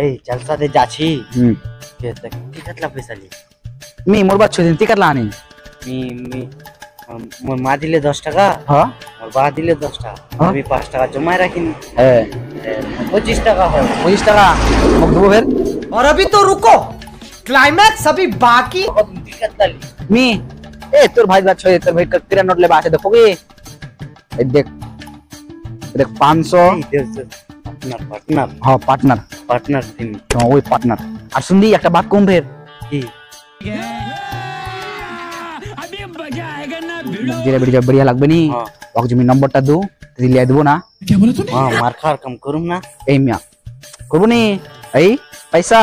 এই জলসা দে যাচ্ছি টিকটলা পয়সা লি মি মোর বাচ্চা দিন টিকট লানি মি মি মোর মা দিলে 10 টাকা হ্যাঁ মোর বা দিলে 10 টাকা আমি 5 টাকা জমায় রাখিনি হ্যাঁ 25 টাকা হয় 25 টাকা মোক দেবো ফের और अभी तो रुको क्लाइमैक्स अभी बाकी টিকটলা লি মি এ তোর ভাই বাচ্চা তোর ভাই কিরা নোট লেবা আছে দেখো কি এই দেখ দেখ 500 পার্টনার পার্টনার হ্যাঁ পার্টনার পার্টনার তুমি ওই পার্টনার আর শুনলি একটা বাত কম ফের কি যেটা बढ़िया बढ़िया লাগবে নি ওকে তুমি নম্বরটা দাও দিলে দেবো না হ্যাঁ মার খাওয়ার কাম করুম না এই মিয়া করবো নি এই পয়সা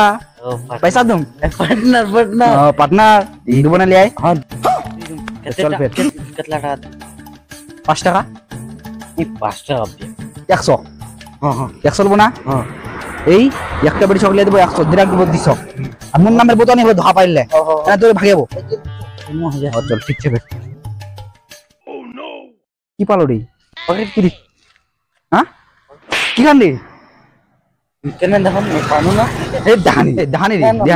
পয়সা দুম পার্টনার পার্টনার পার্টনার দেবো না লে আয় হ্যাঁ চল ফের কেতলা টাকা 5 টাকা এই 5 টাকা 100 হ্যাঁ হ্যাঁ 100 দেবো না হ্যাঁ এই একটা বেড়ি চকলেট দেবো 100 দিরাক দেবো 200 আর মোর নামের বোতল নিয়ে ধোয়া পাইলে না তোর ভাগিয়াবো চল ঠিক আছে কি পালো রে পকেট কি হ্যাঁ কি খান রে কেন দেখাম পানু না এই দাহানি রে ধ্যান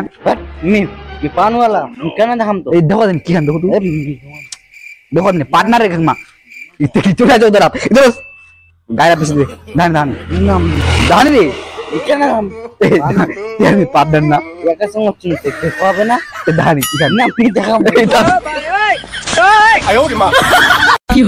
মি পানু वाला কেন দেখাম তো এই দেখো কি খান দেখো তুই দেখো নে পার্টনার রে মা ইতে কি চলে যাও দাঁড়া ইধর গায়রা পিছে দে দাহানি নাম দাহানি রে কেন দেখাম আমি পার্টনার না একা সঙ্গে চিনতে হবে না দাহানি কি খান না আমি দেখাম কি